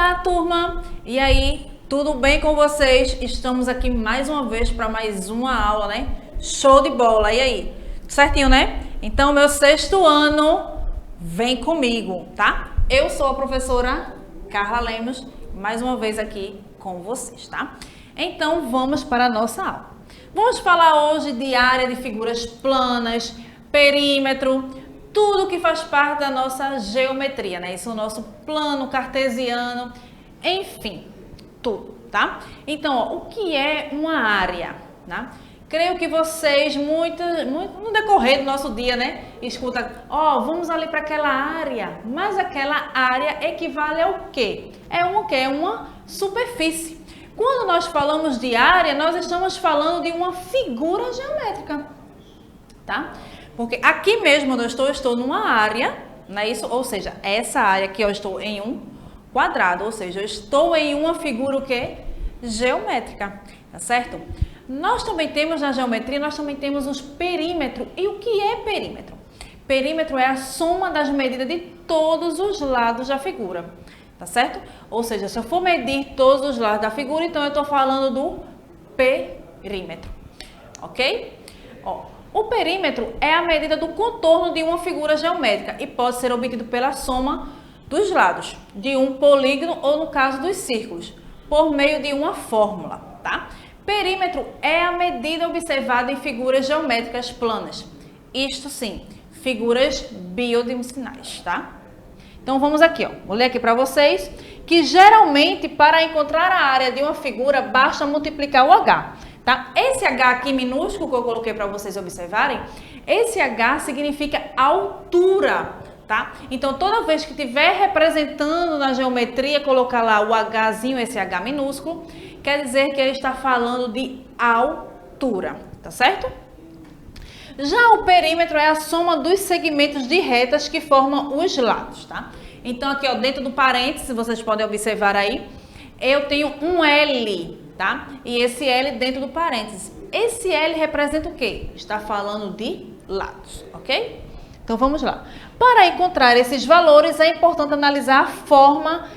Olá, turma! E aí, tudo bem com vocês? Estamos aqui mais uma vez para mais uma aula, né? Show de bola! E aí? Certinho, né? Então, meu sexto ano, vem comigo, tá? Eu sou a professora Carla Lemos, mais uma vez aqui com vocês, tá? Então, vamos para a nossa aula. Vamos falar hoje de área de figuras planas, perímetro, tudo que faz parte da nossa geometria, né? Isso é o nosso plano cartesiano, enfim, tudo, tá? Então, ó, o que é uma área, né? Creio que vocês, muito no decorrer do nosso dia, né? Escuta, ó, vamos ali para aquela área, mas aquela área equivale ao quê? É o quê? É uma superfície. Quando nós falamos de área, nós estamos falando de uma figura geométrica, tá? Porque aqui mesmo onde eu estou numa área, não é isso? Ou seja, essa área aqui eu estou em um quadrado, ou seja, eu estou em uma figura o quê? Geométrica, tá certo? Nós também temos na geometria, nós também temos os perímetros. E o que é perímetro? Perímetro é a soma das medidas de todos os lados da figura, tá certo? Ou seja, se eu for medir todos os lados da figura, então eu estou falando do perímetro, ok? Ó, o perímetro é a medida do contorno de uma figura geométrica e pode ser obtido pela soma dos lados de um polígono ou, no caso dos círculos, por meio de uma fórmula, tá? Perímetro é a medida observada em figuras geométricas planas. Isto sim, figuras bidimensionais, tá? Então vamos aqui, ó. Vou ler aqui para vocês que geralmente para encontrar a área de uma figura basta multiplicar o H. Tá? Esse H aqui minúsculo que eu coloquei para vocês observarem, esse H significa altura, tá? Então, toda vez que estiver representando na geometria, colocar lá o Hzinho, esse H minúsculo, quer dizer que ele está falando de altura, tá certo? Já o perímetro é a soma dos segmentos de retas que formam os lados, tá? Então, aqui, ó, dentro do parênteses, vocês podem observar aí, eu tenho um L, tá? E esse L dentro do parênteses. Esse L representa o quê? Está falando de lados, ok? Então vamos lá. Para encontrar esses valores é importante analisar a forma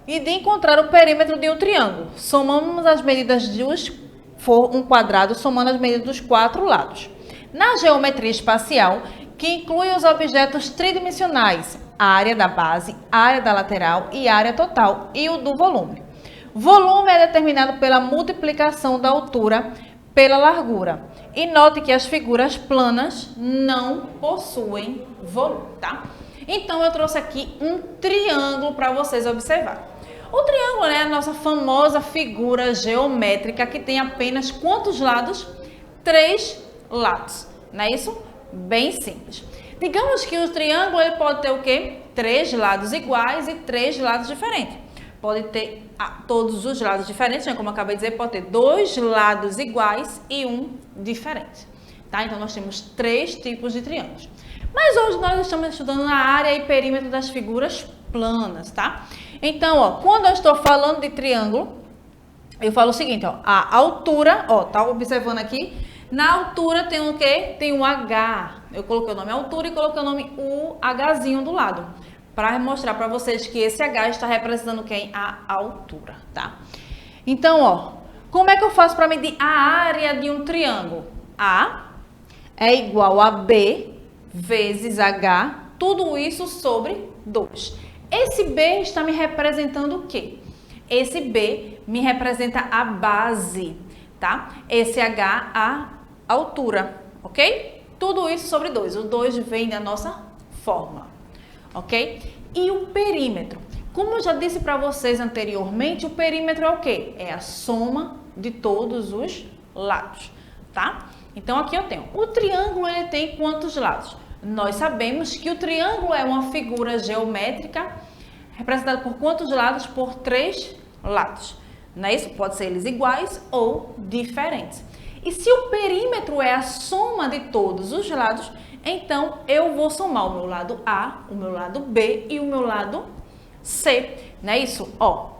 e de encontrar o perímetro de um triângulo. Somamos as medidas de um quadrado, somando as medidas dos quatro lados. Na geometria espacial, que inclui os objetos tridimensionais, a área da base, a área da lateral e a área total e o do volume. Volume é determinado pela multiplicação da altura pela largura. E note que as figuras planas não possuem volume, tá? Então, eu trouxe aqui um triângulo para vocês observarem. O triângulo é a nossa famosa figura geométrica que tem apenas quantos lados? 3 lados, não é isso? Bem simples. Digamos que o triângulo ele pode ter o quê? 3 lados iguais e 3 lados diferentes. Pode ter todos os lados diferentes, né? Como eu acabei de dizer, pode ter 2 lados iguais e um diferente, tá? Então, nós temos 3 tipos de triângulos. Mas hoje nós estamos estudando a área e perímetro das figuras planas, tá? Então, ó, quando eu estou falando de triângulo, eu falo o seguinte, ó, a altura, ó, tá observando aqui? Na altura tem o quê? Tem o H. Eu coloquei o nome altura e coloquei o nome Hzinho do lado, para mostrar para vocês que esse H está representando quem? A altura, tá? Então, ó, como é que eu faço para medir a área de um triângulo? A é igual a B vezes H, tudo isso sobre 2. Esse B está me representando o quê? Esse B me representa a base, tá? Esse H, a altura, ok? Tudo isso sobre 2. O 2 vem da nossa fórmula. Ok? E o perímetro? Como eu já disse para vocês anteriormente, o perímetro é o quê? É a soma de todos os lados, tá? Então, aqui eu tenho. O triângulo, ele tem quantos lados? Nós sabemos que o triângulo é uma figura geométrica representada por quantos lados? Por 3 lados. Não é isso? Pode ser eles iguais ou diferentes. E se o perímetro é a soma de todos os lados, então eu vou somar o meu lado A, o meu lado B e o meu lado C. Não é isso? Ó,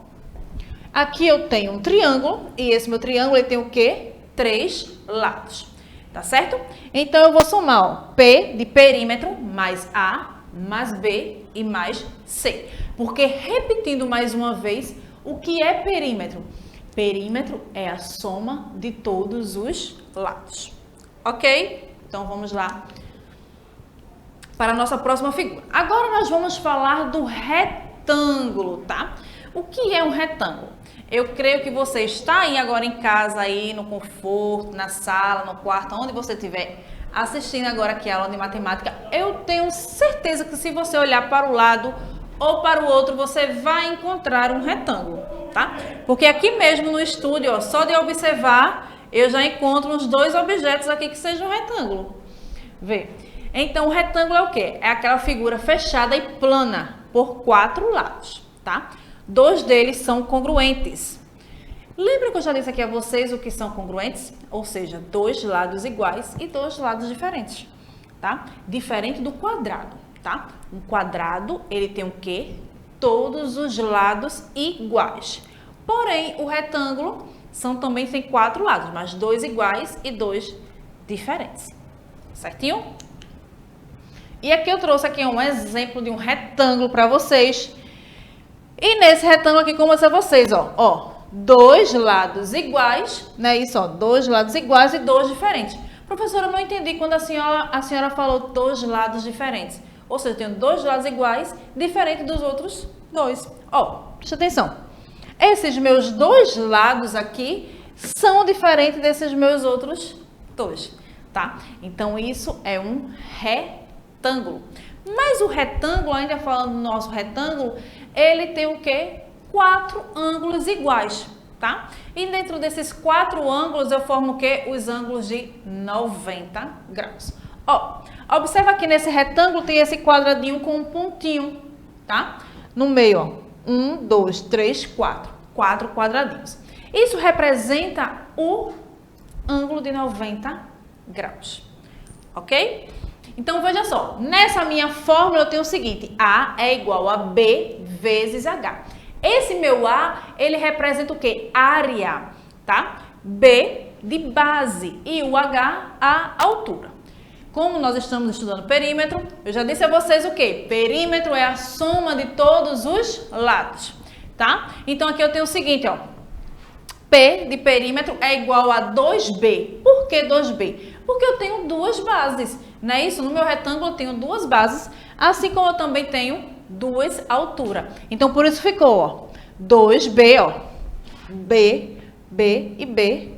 aqui eu tenho um triângulo e esse meu triângulo ele tem o quê? 3 lados. Tá certo? Então eu vou somar, ó, P de perímetro mais A mais B e mais C. Porque, repetindo mais uma vez, O que é perímetro? Perímetro é a soma de todos os lados. Ok? Então, vamos lá para a nossa próxima figura. Agora, nós vamos falar do retângulo, tá? O que é um retângulo? Eu creio que você está aí agora em casa, aí no conforto, na sala, no quarto, onde você estiver assistindo agora aqui a aula de matemática. Eu tenho certeza que se você olhar para o lado ou para o outro, você vai encontrar um retângulo, tá? Porque aqui mesmo no estúdio, ó, só de observar, eu já encontro uns dois objetos aqui que sejam um retângulo. Vê? Então, o retângulo é o quê? É aquela figura fechada e plana por 4 lados, tá? 2 deles são congruentes. Lembra que eu já disse aqui a vocês o que são congruentes? Ou seja, 2 lados iguais e 2 lados diferentes, tá? Diferente do quadrado, tá? Um quadrado, ele tem o quê? Todos os lados iguais. Porém, o retângulo também tem 4 lados, mas 2 iguais e 2 diferentes. Certinho? E aqui eu trouxe aqui um exemplo de um retângulo para vocês. E nesse retângulo aqui, como é vocês, ó, 2 lados iguais, né? Isso, ó, 2 lados iguais e 2 diferentes. Professora, eu não entendi quando a senhora falou 2 lados diferentes. Ou seja, eu tenho 2 lados iguais, diferente dos outros 2. Ó, presta atenção. Esses meus 2 lados aqui são diferentes desses meus outros 2, tá? Então, isso é um retângulo. Mas o retângulo, ainda falando do nosso retângulo, ele tem o quê? 4 ângulos iguais, tá? E dentro desses 4 ângulos, eu formo o quê? Os ângulos de 90 graus. Ó, observa aqui nesse retângulo tem esse quadradinho com um pontinho, tá? No meio, ó, 1, 2, 3, 4. 4 quadradinhos. Isso representa o ângulo de 90 graus, ok? Então, veja só, nessa minha fórmula eu tenho o seguinte, A é igual a B vezes H. Esse meu A, ele representa o quê? Área, tá? B de base e o H, a altura. Como nós estamos estudando perímetro, eu já disse a vocês o quê? Perímetro é a soma de todos os lados, tá? Então, aqui eu tenho o seguinte, ó. P de perímetro é igual a 2B. Por que 2B? Porque eu tenho 2 bases, não é isso? No meu retângulo eu tenho 2 bases, assim como eu também tenho 2 alturas. Então, por isso ficou, ó, 2B, ó, B, B e B,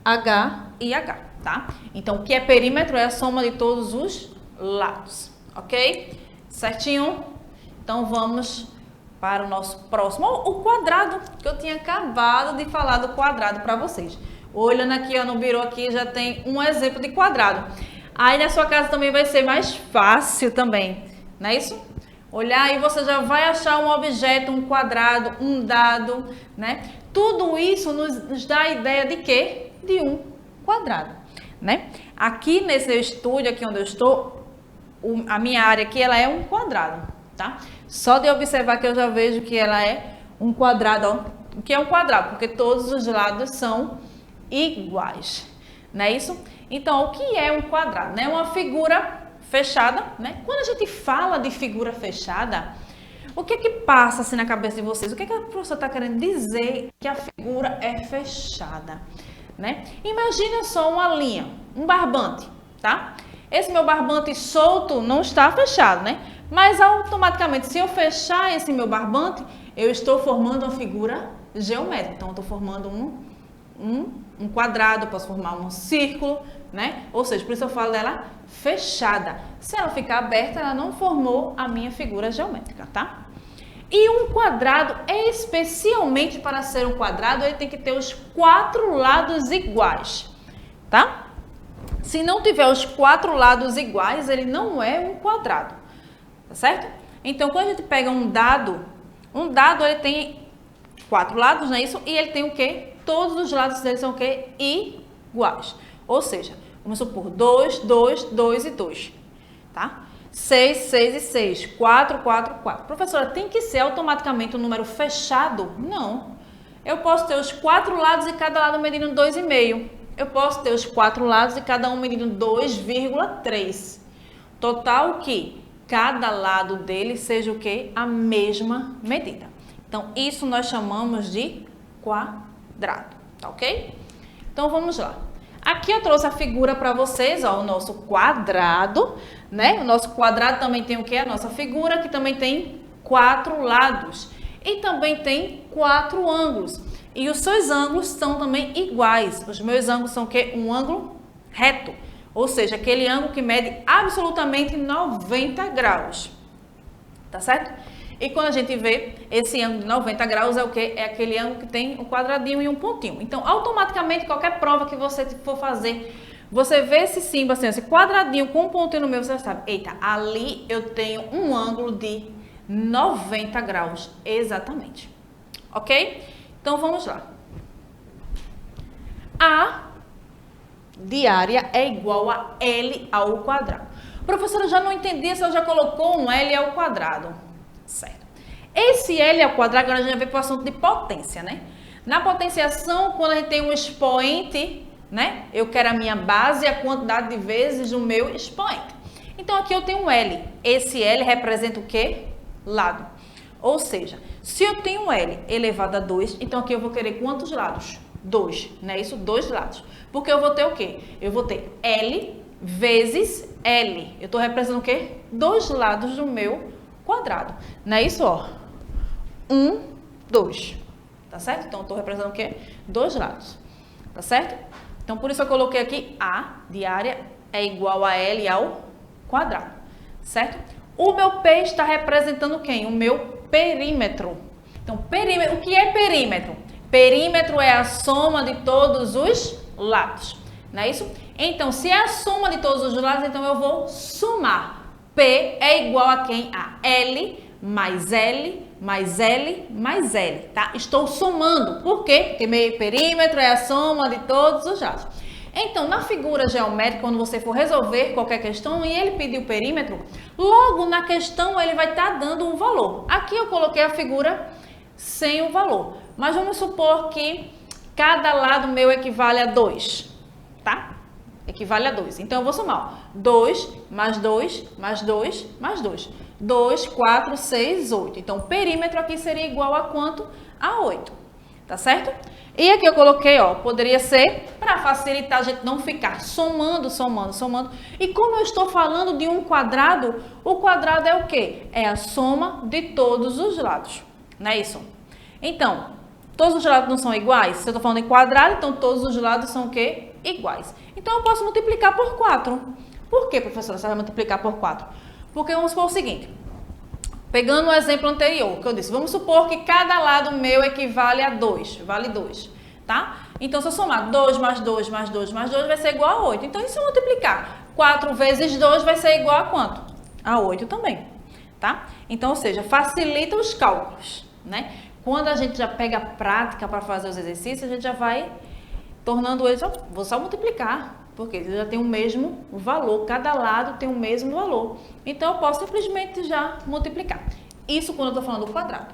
H e H, tá? Então, o que é perímetro é a soma de todos os lados, ok? Certinho? Então, vamos para o nosso próximo, o quadrado, que eu tinha acabado de falar do quadrado para vocês. Olhando aqui, ó, no birô aqui, já tem um exemplo de quadrado. Aí na sua casa também vai ser mais fácil também, não é isso? Olhar e você já vai achar um objeto, um quadrado, um dado, né? Tudo isso nos dá a ideia de quê? De um quadrado, né? Aqui nesse estúdio, aqui onde eu estou, a minha área aqui, ela é um quadrado, tá? Só de observar que eu já vejo que ela é um quadrado, ó. O que é um quadrado? Porque todos os lados são iguais, não é isso? Então, o que é um quadrado? É uma figura fechada, né? Quando a gente fala de figura fechada, o que é que passa assim na cabeça de vocês? O que é que a professora está querendo dizer que a figura é fechada, né? Imagina só uma linha, um barbante, tá? Esse meu barbante solto não está fechado, né? Mas automaticamente, se eu fechar esse meu barbante, eu estou formando uma figura geométrica. Então, eu estou formando um quadrado, eu posso formar um círculo, né? Ou seja, por isso eu falo dela fechada. Se ela ficar aberta, ela não formou a minha figura geométrica, tá? E um quadrado, especialmente para ser um quadrado, ele tem que ter os 4 lados iguais, tá? Se não tiver os 4 lados iguais, ele não é um quadrado, tá certo? Então, quando a gente pega um dado ele tem 4 lados, não é isso? E ele tem o quê? Todos os lados dele são o quê? Iguais. Ou seja, vamos supor 2, 2, 2 e 2, tá? 6, 6 e 6, 4, 4, 4. Professora, tem que ser automaticamente um número fechado? Não. Eu posso ter os 4 lados e cada lado medindo 2,5. Eu posso ter os 4 lados e cada um medindo 2,3. Total que cada lado dele seja o quê? A mesma medida. Então, isso nós chamamos de quadrado, tá ok? Então, vamos lá. Aqui eu trouxe a figura para vocês, ó, o nosso quadrado, né? O nosso quadrado também tem o quê? A nossa figura, que também tem 4 lados. E também tem 4 ângulos. E os seus ângulos são também iguais. Os meus ângulos são o quê? Um ângulo reto. Ou seja, aquele ângulo que mede absolutamente 90 graus. Tá certo? E quando a gente vê esse ângulo de 90 graus é o quê? É aquele ângulo que tem um quadradinho e um pontinho. Então, automaticamente, qualquer prova que você for fazer, você vê esse símbolo assim, esse quadradinho com um pontinho no meio, você sabe, eita, ali eu tenho um ângulo de 90 graus, exatamente. Ok? Então, vamos lá. A diária é igual a L ao quadrado. Professora, já não entendi se ela já colocou um L ao quadrado. Certo. Esse L ao quadrado, agora a gente vai ver para o assunto de potência, né? Na potenciação, quando a gente tem um expoente, né? Eu quero a minha base e a quantidade de vezes do meu expoente. Então, aqui eu tenho um L. Esse L representa o quê? Lado. Ou seja, se eu tenho um L elevado a 2, então aqui eu vou querer quantos lados? 2, né? Isso, 2 lados. Porque eu vou ter o quê? Eu vou ter L vezes L. Eu estou representando o quê? 2 lados do meu quadrado. Não é isso, ó? 1, 2. Tá certo? Então, eu estou representando o quê? 2 lados. Tá certo? Então, por isso eu coloquei aqui A diária é igual a L ao quadrado. Certo? O meu P está representando quem? O meu perímetro. Então, perímetro. O que é perímetro? Perímetro é a soma de todos os lados. Não é isso? Então, se é a soma de todos os lados, então eu vou somar. P é igual a quem? A L mais L mais L mais L, tá? Estou somando. Por quê? Porque meu perímetro é a soma de todos os lados. Então, na figura geométrica, quando você for resolver qualquer questão e ele pedir o perímetro, logo na questão ele vai estar dando um valor. Aqui eu coloquei a figura sem o valor. Mas vamos supor que cada lado meu equivale a 2, tá? Equivale a 2. Então, eu vou somar. 2 mais 2 mais 2 mais 2. 2, 4, 6, 8. Então, o perímetro aqui seria igual a quanto? A 8. Tá certo? E aqui eu coloquei, ó, poderia ser para facilitar a gente não ficar somando, somando, somando. E como eu estou falando de um quadrado, o quadrado é o quê? É a soma de todos os lados. Não é isso? Então, todos os lados não são iguais? Se eu estou falando em quadrado, então todos os lados são o quê? Iguais. Então, eu posso multiplicar por 4. Por que, professora, você vai multiplicar por 4? Porque vamos supor o seguinte. Pegando o exemplo anterior, que eu disse, vamos supor que cada lado meu equivale a 2, vale 2, tá? Então, se eu somar 2 mais 2 mais 2 mais 2, vai ser igual a 8. Então, e se eu multiplicar 4 vezes 2, vai ser igual a quanto? A 8 também, tá? Então, ou seja, facilita os cálculos, né? Quando a gente já pega a prática para fazer os exercícios, a gente já vai tornando eles, vou só multiplicar, porque ele já tem o mesmo valor, cada lado tem o mesmo valor. Então, eu posso simplesmente já multiplicar. Isso quando eu estou falando do quadrado,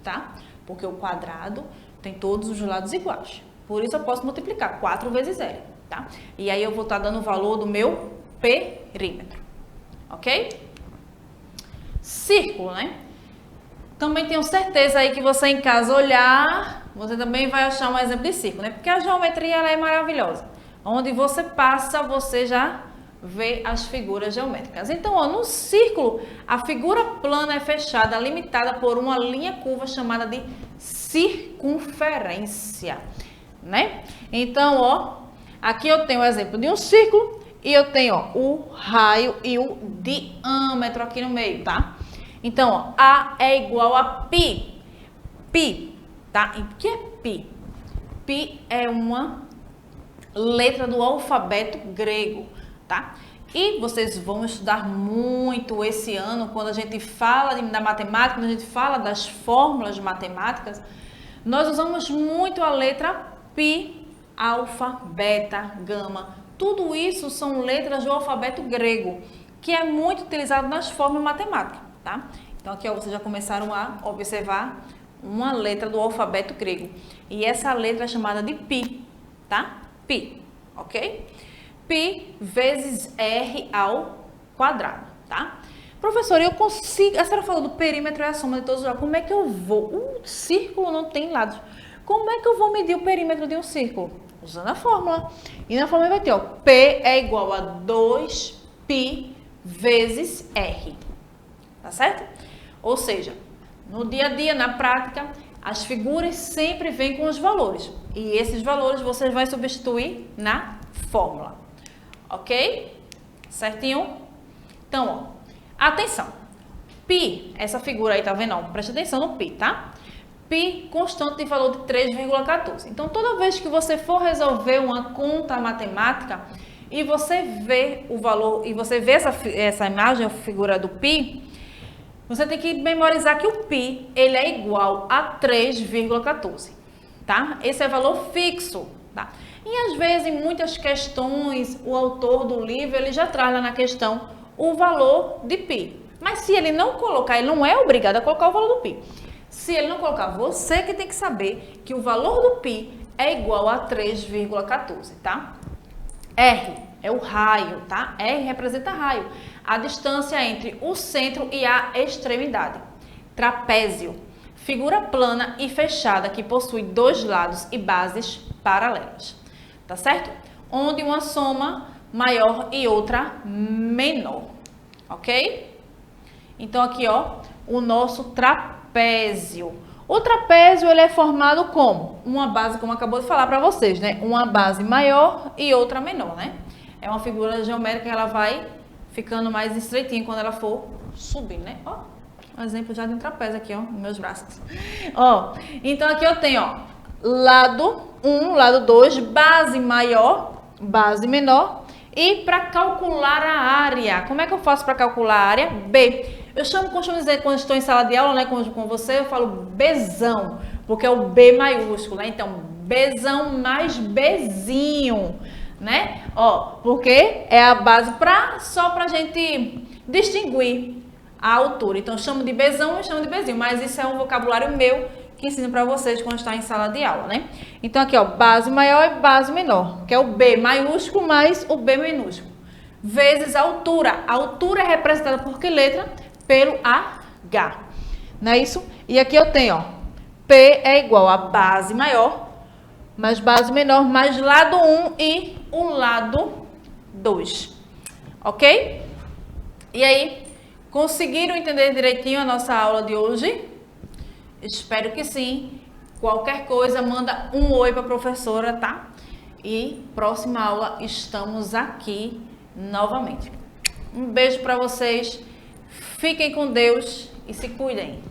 tá? Porque o quadrado tem todos os lados iguais. Por isso, eu posso multiplicar 4 vezes L, tá? E aí, eu vou estar dando o valor do meu perímetro, ok? Círculo, né? Também tenho certeza aí que você em casa olhar, você também vai achar um exemplo de círculo, né? Porque a geometria ela é maravilhosa. Onde você passa, você já vê as figuras geométricas. Então, ó, no círculo, a figura plana é fechada, limitada por uma linha curva chamada de circunferência, né? Então, ó, aqui eu tenho o exemplo de um círculo e eu tenho, ó, o raio e o diâmetro aqui no meio, tá? Então, ó, A é igual a π. Π, tá? E o que é π? Π é uma letra do alfabeto grego, tá? E vocês vão estudar muito esse ano, quando a gente fala da matemática, quando a gente fala das fórmulas matemáticas, nós usamos muito a letra π, alfa, beta, gama. Tudo isso são letras do alfabeto grego, que é muito utilizado nas fórmulas matemáticas, tá? Então, aqui, ó, vocês já começaram a observar uma letra do alfabeto grego. E essa letra é chamada de π, tá? Π, ok? Π vezes R ao quadrado, tá? Professora, eu consigo... A senhora falou do perímetro é a soma de todos os lados. Como é que eu vou? Um círculo não tem lados. Como é que eu vou medir o perímetro de um círculo? Usando a fórmula. E na fórmula vai ter, ó, P é igual a 2π vezes R. Tá certo? Ou seja, no dia a dia, na prática, as figuras sempre vêm com os valores. E esses valores você vai substituir na fórmula. Ok? Certinho? Então, ó. Atenção, π, essa figura aí, tá vendo? Ó, presta atenção no π, tá? π constante de valor de 3,14. Então, toda vez que você for resolver uma conta matemática e você vê o valor, e você vê essa imagem, a figura do π, você tem que memorizar que o π, ele é igual a 3,14, tá? Esse é valor fixo, tá? E às vezes, em muitas questões, o autor do livro, ele já traz lá na questão o valor de π. Mas se ele não colocar, ele não é obrigado a colocar o valor do π. Se ele não colocar, você que tem que saber que o valor do π é igual a 3,14, tá? R é o raio, tá? R representa raio. A distância entre o centro e a extremidade. Trapézio, figura plana e fechada que possui dois lados e bases paralelas. Tá certo? Onde uma soma maior e outra menor, ok? Então aqui, ó, o nosso trapézio. O trapézio, ele é formado como? Uma base, como acabou de falar para vocês, né? Uma base maior e outra menor, né? É uma figura geométrica que ela vai ficando mais estreitinha quando ela for subindo, né? Ó, um exemplo já de um trapézio aqui, ó, nos meus braços. Ó, então aqui eu tenho, ó, lado 1, lado 2, base maior, base menor. E para calcular a área, como é que eu faço para calcular a área? B. Eu costumo dizer quando estou em sala de aula, né, com você, eu falo Bzão, porque é o B maiúsculo, né? Então, Bzão mais Bzinho, né? Ó, porque é a base só para a gente distinguir a altura. Então, eu chamo de Bzão e chamo de Bzinho, mas isso é um vocabulário meu que ensino para vocês quando está em sala de aula, né? Então, aqui, ó, base maior e base menor, que é o B maiúsculo mais o B minúsculo, vezes a altura. A altura é representada por que letra? Pelo H, não é isso? E aqui eu tenho, ó, P é igual a base maior mais base menor mais lado 1 e o lado 2, ok? E aí, conseguiram entender direitinho a nossa aula de hoje? Espero que sim. Qualquer coisa, manda um oi para a professora, tá? E próxima aula estamos aqui novamente. Um beijo para vocês. Fiquem com Deus e se cuidem.